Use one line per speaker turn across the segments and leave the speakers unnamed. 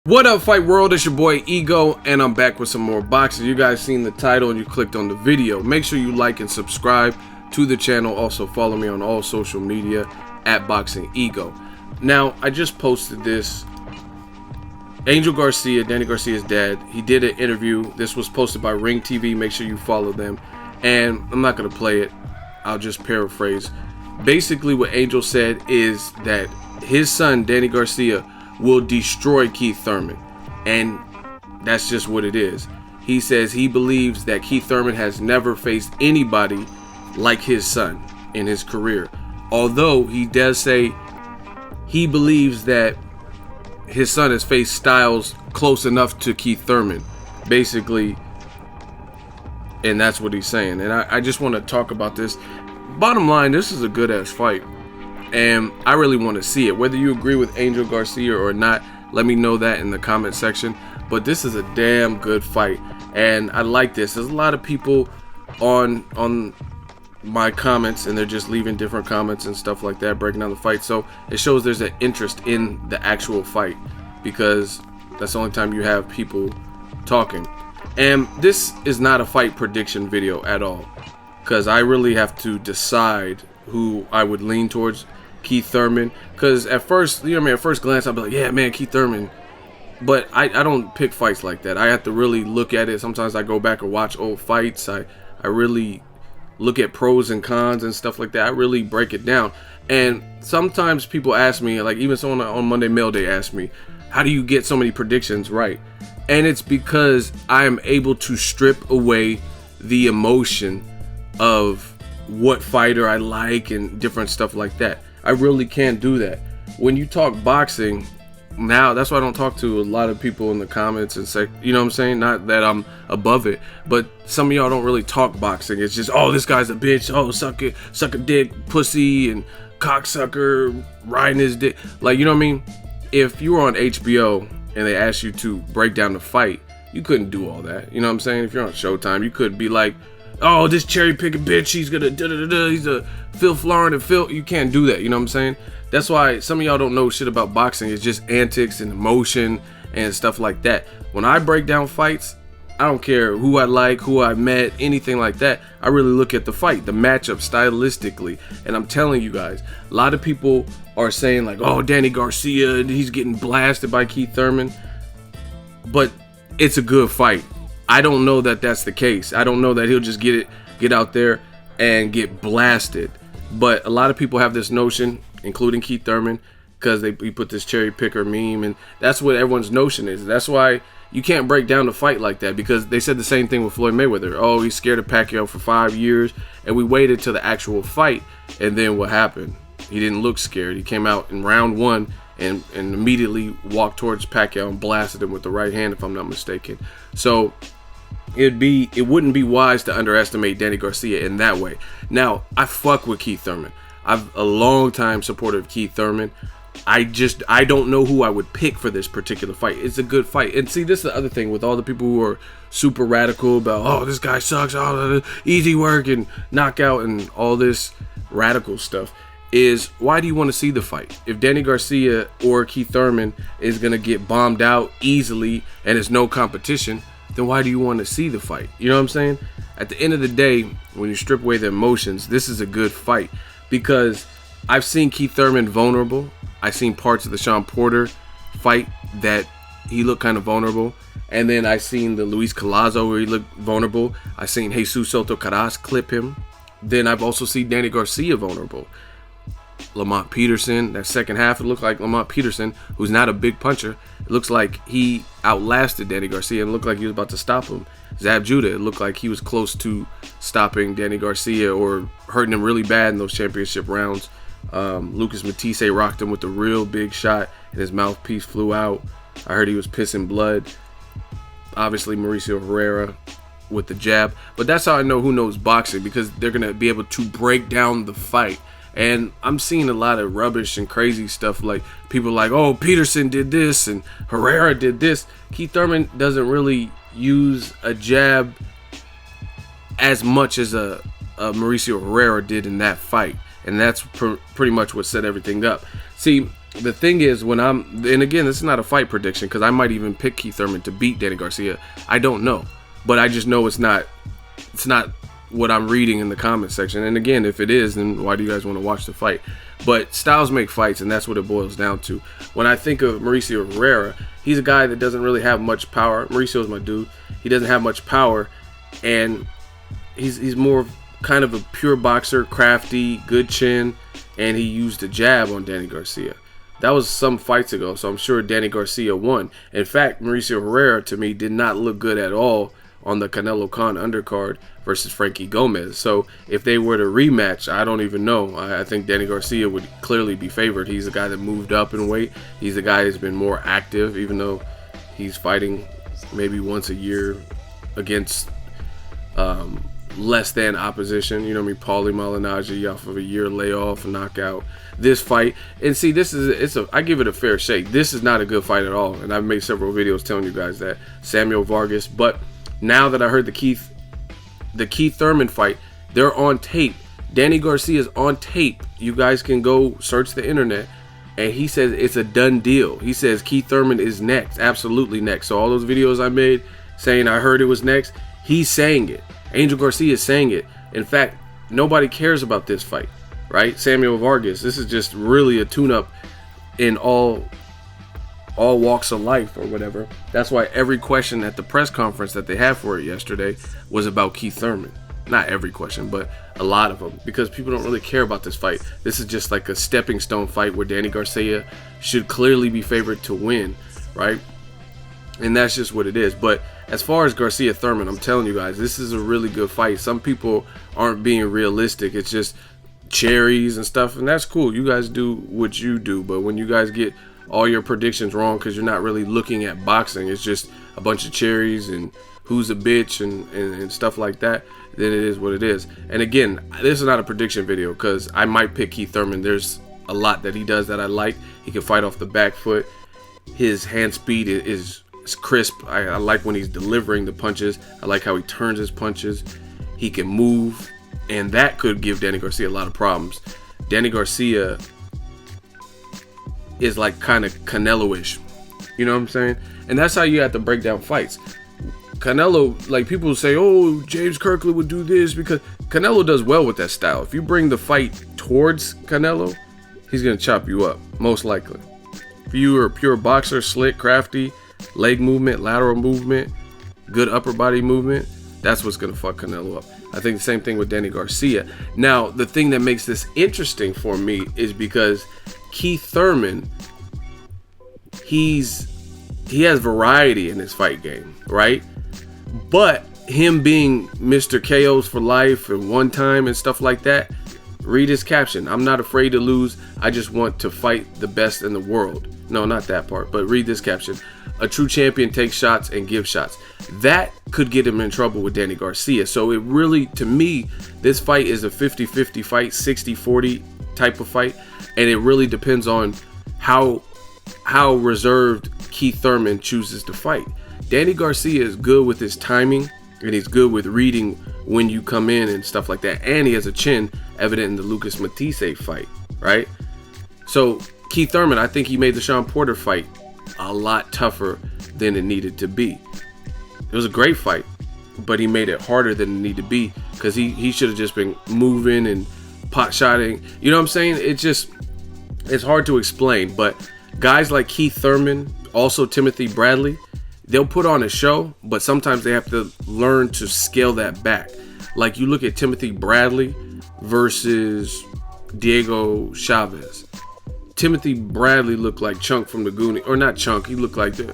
What up, Fight World? It's your boy Ego, and I'm back with some more boxing. You guys seen the title and you clicked on the video. Make sure you like and subscribe to the channel. Also follow me on all social media at Boxingego. Now, I just posted this. Angel Garcia, Danny Garcia's dad, he did an interview. This was posted by Ring TV. Make sure you follow them. And I'm not going to play it. I'll just paraphrase. Basically, what Angel said is that his son, Danny Garcia, will destroy Keith Thurman, and that's just what it is. He says he believes that Keith Thurman has never faced anybody like his son in his career, although he does say he believes that his son has faced styles close enough to Keith Thurman, basically, and that's what he's saying. And I just want to talk about this. Bottom line, this is a good ass fight, and I really want to see it. Whether you agree with Angel Garcia or not, let me know that in the comment section. But this is a damn good fight, and I like this. There's a lot of people on my comments, and they're just leaving different comments and stuff like that, breaking down the fight. So it shows there's an interest in the actual fight, because that's the only time you have people talking. And this is not a fight prediction video at all, because I really have to decide who I would lean towards. Keith Thurman, because at first, at first glance I'll be like, yeah man, Keith Thurman, but I don't pick fights like that. I have to really look at it. Sometimes I go back and watch old fights. I really look at pros and cons and stuff like that. I really break it down. And sometimes people ask me, like even someone on Monday Mail Day asked me, how do you get so many predictions right? And it's because I am able to strip away the emotion of what fighter I like and different stuff like that. I really can't do that. When you talk boxing, now that's why I don't talk to a lot of people in the comments and say, you know what I'm saying? Not that I'm above it, but some of y'all don't really talk boxing. It's just, oh, this guy's a bitch. Oh, suck a dick, pussy, and cocksucker, riding his dick. Like, you know what I mean? If you were on HBO and they asked you to break down the fight, you couldn't do all that. You know what I'm saying? If you're on Showtime, you could be like, oh, this cherry picking bitch, he's gonna he's a Phil Florin and Phil. You can't do that, you know what I'm saying? That's why some of y'all don't know shit about boxing. It's just antics and emotion and stuff like that. When I break down fights, I don't care who I like, who I met, anything like that. I really look at the fight, the matchup stylistically. And I'm telling you guys, a lot of people are saying like, oh, Danny Garcia, he's getting blasted by Keith Thurman. But it's a good fight. I don't know that that's the case. I don't know that he'll just get out there and get blasted. But a lot of people have this notion, including Keith Thurman, because he put this cherry picker meme, and that's what everyone's notion is. That's why you can't break down the fight like that, because they said the same thing with Floyd Mayweather. Oh, he's scared of Pacquiao for 5 years, and we waited till the actual fight, and then what happened? He didn't look scared. He came out in round one and immediately walked towards Pacquiao and blasted him with the right hand, if I'm not mistaken. So it wouldn't be wise to underestimate Danny Garcia in that way. Now, I fuck with Keith Thurman. I'm a long time supporter of Keith Thurman. I don't know who I would pick for this particular fight. It's a good fight. And see, this is the other thing with all the people who are super radical about, oh, this guy sucks, oh, easy work and knockout and all this radical stuff, is why do you want to see the fight? If Danny Garcia or Keith Thurman is going to get bombed out easily and there's no competition, then why do you want to see the fight? You know what I'm saying? At the end of the day, when you strip away the emotions, this is a good fight, because I've seen Keith Thurman vulnerable. I've seen parts of the Sean Porter fight that he looked kind of vulnerable. And then I've seen the Luis Collazo where he looked vulnerable. I've seen Jesus Soto Caras clip him. Then I've also seen Danny Garcia vulnerable. Lamont Peterson, that second half, it looked like Lamont Peterson, who's not a big puncher, it looks like he outlasted Danny Garcia and looked like he was about to stop him. Zab Judah, it looked like he was close to stopping Danny Garcia or hurting him really bad in those championship rounds. Lucas Matisse rocked him with a real big shot and his mouthpiece flew out. I heard he was pissing blood. Obviously Mauricio Herrera with the jab. But that's how I know who knows boxing, because they're going to be able to break down the fight. And I'm seeing a lot of rubbish and crazy stuff, like people like, oh, Peterson did this and Herrera did this. Keith Thurman doesn't really use a jab as much as a Mauricio Herrera did in that fight. And that's pretty much what set everything up. See, the thing is, and again, this is not a fight prediction, because I might even pick Keith Thurman to beat Danny Garcia. I don't know, but I just know it's not what I'm reading in the comment section. And again, if it is, then why do you guys want to watch the fight? But styles make fights, and that's what it boils down to. When I think of Mauricio Herrera, he's a guy that doesn't really have much power. Mauricio's my dude. He doesn't have much power, and he's more of kind of a pure boxer, crafty, good chin, and he used a jab on Danny Garcia. That was some fights ago, so I'm sure Danny Garcia won. In fact, Mauricio Herrera, to me, did not look good at all on the Canelo Khan undercard versus Frankie Gomez. So if they were to rematch, I don't even know. I think Danny Garcia would clearly be favored. He's a guy that moved up in weight. He's a guy that's been more active, even though he's fighting maybe once a year against less than opposition. You know what I mean? Paulie Malignaggi off of a year layoff, knockout. This fight, and see, I give it a fair shake. This is not a good fight at all, and I've made several videos telling you guys that. Samuel Vargas, but now that I heard the Keith Thurman fight, they're on tape. Danny Garcia's on tape. You guys can go search the internet, and he says it's a done deal. He says Keith Thurman is next, absolutely next. So all those videos I made saying I heard it was next, he's saying it. Angel Garcia is saying it. In fact, nobody cares about this fight, right? Samuel Vargas, this is just really a tune-up in all walks of life or whatever. That's why every question at the press conference that they had for it yesterday was about Keith Thurman. Not every question, but a lot of them, because people don't really care about this fight. This is just like a stepping stone fight where Danny Garcia should clearly be favored to win, right? And that's just what it is. But as far as Garcia Thurman, I'm telling you guys, this is a really good fight. Some people aren't being realistic. It's just cherries and stuff, and that's cool. You guys do what you do, but when you guys get all your predictions wrong because you're not really looking at boxing, it's just a bunch of cherries and who's a bitch and stuff like that, then it is what it is. And again, this is not a prediction video because I might pick Keith Thurman. There's a lot that he does that I like. He can fight off the back foot. His hand speed is crisp. I like when he's delivering the punches. I like how he turns his punches. He can move, and that could give Danny Garcia a lot of problems. Danny Garcia is like kind of Canelo-ish. You know what I'm saying? And that's how you have to break down fights. Canelo, like people say, oh, James Kirkland would do this because Canelo does well with that style. If you bring the fight towards Canelo, he's going to chop you up, most likely. If you are a pure boxer, slick, crafty, leg movement, lateral movement, good upper body movement, that's what's going to fuck Canelo up. I think the same thing with Danny Garcia. Now, the thing that makes this interesting for me is because Keith Thurman, he has variety in his fight game, right? But him being Mr. KOs for life and one time and stuff like that, read his caption. I'm not afraid to lose. I just want to fight the best in the world. No, not that part, but read this caption. A true champion takes shots and gives shots. That could get him in trouble with Danny Garcia. So it really, to me, this fight is a 50-50 fight, 60-40 type of fight. And it really depends on how reserved Keith Thurman chooses to fight. Danny Garcia is good with his timing, and he's good with reading when you come in and stuff like that. And he has a chin, evident in the Lucas Matisse fight, right? So Keith Thurman, I think he made the Sean Porter fight a lot tougher than it needed to be. It was a great fight, but he made it harder than it needed to be because he should have just been moving and pot shotting. You know what I'm saying? It's hard to explain, but guys like Keith Thurman, also Timothy Bradley, they'll put on a show, but sometimes they have to learn to scale that back. Like you look at Timothy Bradley versus Diego Chavez. Timothy Bradley looked like Chunk from the Goonies, or not Chunk, he looked like the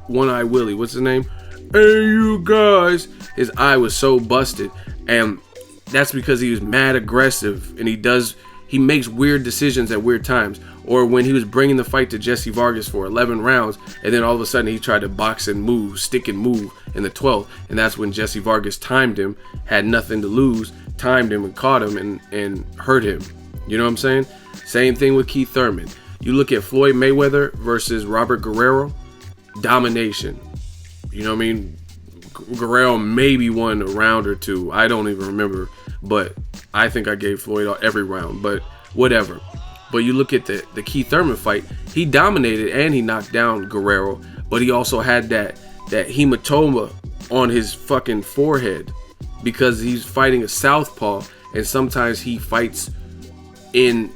One-Eye Willie. What's his name? Hey, you guys. His eye was so busted, and that's because he was mad aggressive, and he makes weird decisions at weird times. Or when he was bringing the fight to Jesse Vargas for 11 rounds, and then all of a sudden he tried to box and move, stick and move in the 12th, and that's when Jesse Vargas timed him, had nothing to lose, timed him and caught him and hurt him. You know what I'm saying? Same thing with Keith Thurman. You look at Floyd Mayweather versus Robert Guerrero, domination. You know what I mean? Guerrero maybe won a round or two. I don't even remember, but I think I gave Floyd every round, but whatever. But you look at the Keith Thurman fight, he dominated and he knocked down Guerrero, but he also had that hematoma on his fucking forehead because he's fighting a southpaw, and sometimes he fights in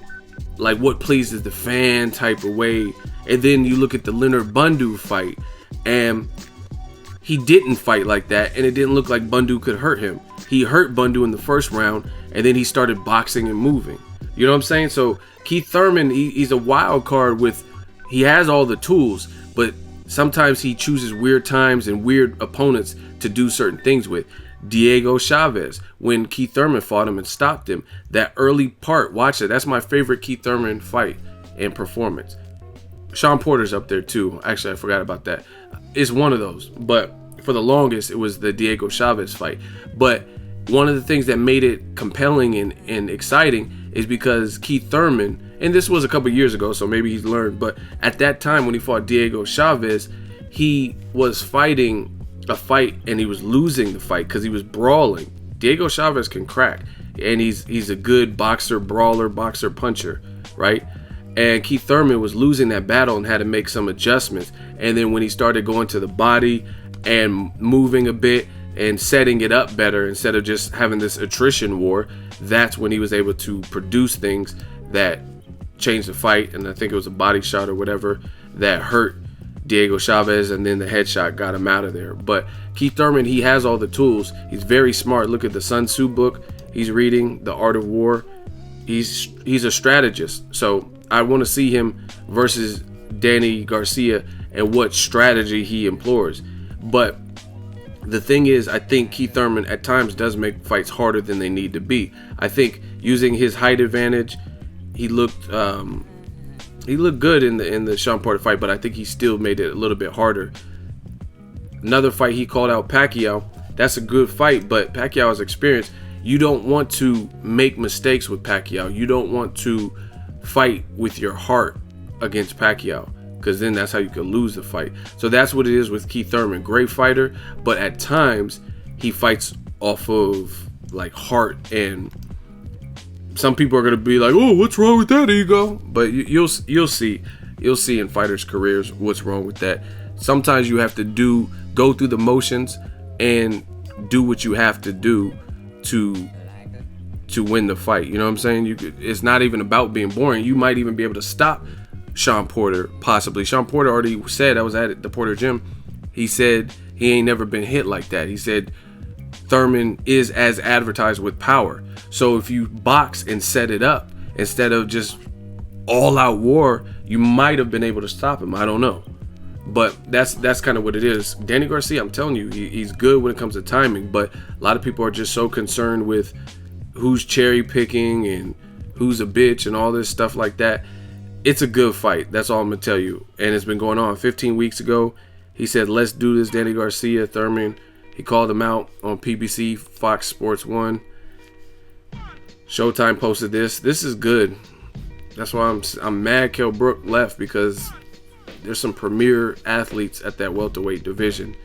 like what pleases the fan type of way. And then you look at the Leonard Bundu fight, and he didn't fight like that, and it didn't look like Bundu could hurt him. He hurt Bundu in the first round, and then he started boxing and moving. You know what I'm saying? So Keith Thurman, he's a wild card he has all the tools, but sometimes he chooses weird times and weird opponents to do certain things with. Diego Chavez, when Keith Thurman fought him and stopped him, that early part, watch it. That's my favorite Keith Thurman fight and performance. Sean Porter's up there too. Actually, I forgot about that. It's one of those, but for the longest, it was the Diego Chavez fight. But one of the things that made it compelling and exciting is because Keith Thurman, and this was a couple years ago, so maybe he's learned, but at that time when he fought Diego Chavez, he was fighting a fight and he was losing the fight because he was brawling. Diego Chavez can crack, and he's a good boxer, brawler, boxer, puncher, right? And Keith Thurman was losing that battle and had to make some adjustments. And then when he started going to the body and moving a bit and setting it up better instead of just having this attrition war, that's when he was able to produce things that changed the fight. And I think it was a body shot or whatever that hurt Diego Chavez, and then the headshot got him out of there. But Keith Thurman, he has all the tools. He's very smart. Look at the Sun Tzu book he's reading, The Art of War. He's a strategist. So I want to see him versus Danny Garcia and what strategy he employs. But the thing is, I think Keith Thurman at times does make fights harder than they need to be. I think using his height advantage, he looked good in the Sean Porter fight, but I think he still made it a little bit harder. Another fight, he called out Pacquiao. That's a good fight, but Pacquiao has experience. You don't want to make mistakes with Pacquiao. You don't want to fight with your heart against Pacquiao, because then that's how you could lose the fight. So that's what it is with Keith Thurman. Great fighter, but at times he fights off of like heart, and some people are going to be like, oh, what's wrong with that, ego? But you'll see in fighters' careers what's wrong with that. Sometimes you have to go through the motions and do what you have to do to win the fight. You know what I'm saying? It's not even about being boring. You might even be able to stop Sean Porter, possibly. Sean Porter already said, I was at the Porter gym, he said he ain't never been hit like that. He said Thurman is as advertised with power. So if you box and set it up instead of just all out war, you might have been able to stop him. I don't know. But that's kind of what it is. Danny Garcia, I'm telling you, he's good when it comes to timing, but a lot of people are just so concerned with who's cherry picking and who's a bitch and all this stuff like that. It's a good fight. That's all I'm going to tell you. And it's been going on. 15 weeks ago, he said, let's do this, Danny Garcia, Thurman. He called him out on PBC, Fox Sports 1. Showtime posted this. This is good. That's why I'm mad Kell Brook left, because there's some premier athletes at that welterweight division,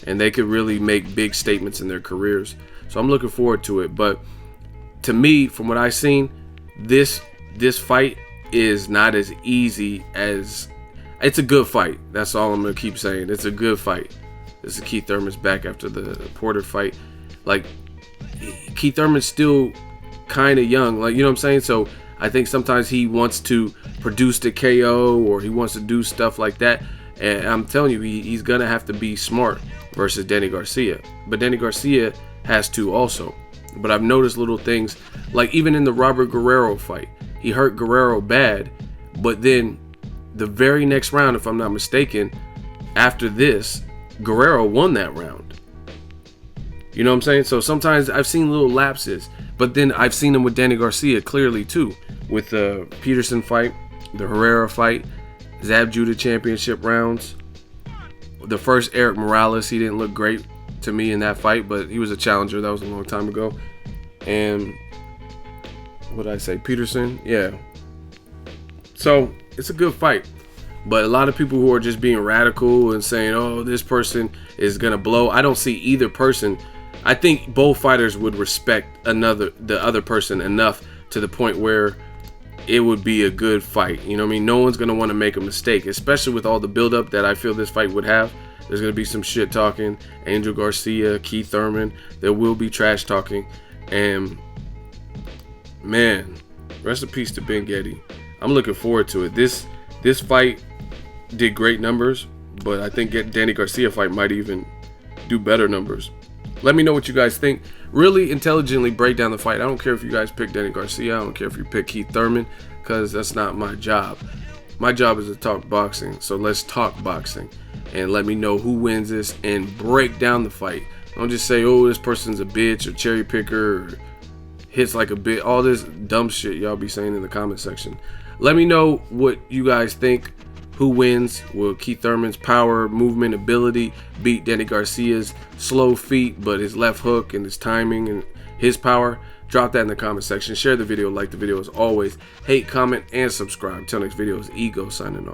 and they could really make big statements in their careers. So I'm looking forward to it. But to me, from what I've seen, this fight is not as easy as... It's a good fight. That's all I'm going to keep saying. It's a good fight. This is Keith Thurman's back after the Porter fight. Like, Keith Thurman's still kind of young. Like, you know what I'm saying? So I think sometimes he wants to produce the KO, or he wants to do stuff like that. And I'm telling you, he's going to have to be smart versus Danny Garcia. But Danny Garcia has to also. But I've noticed little things, like even in the Robert Guerrero fight, he hurt Guerrero bad, but then the very next round, if I'm not mistaken, after this, Guerrero won that round. You know what I'm saying? So sometimes I've seen little lapses, but then I've seen them with Danny Garcia clearly too, with the Peterson fight, the Herrera fight, Zab Judah championship rounds. The first Eric Morales, he didn't look great to me in that fight, but he was a challenger. That was a long time ago. And what did I say? Peterson? Yeah. So it's a good fight. But a lot of people who are just being radical and saying, oh, this person is going to blow. I don't see either person. I think both fighters would respect the other person enough to the point where it would be a good fight. You know what I mean? No one's gonna want to make a mistake, especially with all the buildup that I feel this fight would have. There's gonna be some shit talking. Angel Garcia, Keith Thurman. There will be trash talking, and man, rest in peace to Ben Getty. I'm looking forward to it. This fight did great numbers, but I think Danny Garcia fight might even do better numbers. Let me know what you guys think. Really intelligently break down the fight. I don't care if you guys pick Danny Garcia. I don't care if you pick Keith Thurman, because that's not my job. My job is to talk boxing. So let's talk boxing. And let me know who wins this and break down the fight. Don't just say, oh, this person's a bitch or cherry picker or hits like a bit. All this dumb shit y'all be saying in the comment section. Let me know what you guys think. Who wins? Will Keith Thurman's power, movement, ability beat Danny Garcia's slow feet, but his left hook and his timing and his power? Drop that in the comment section. Share the video, like the video as always. Hate, comment, and subscribe. Till next video, is Ego signing off.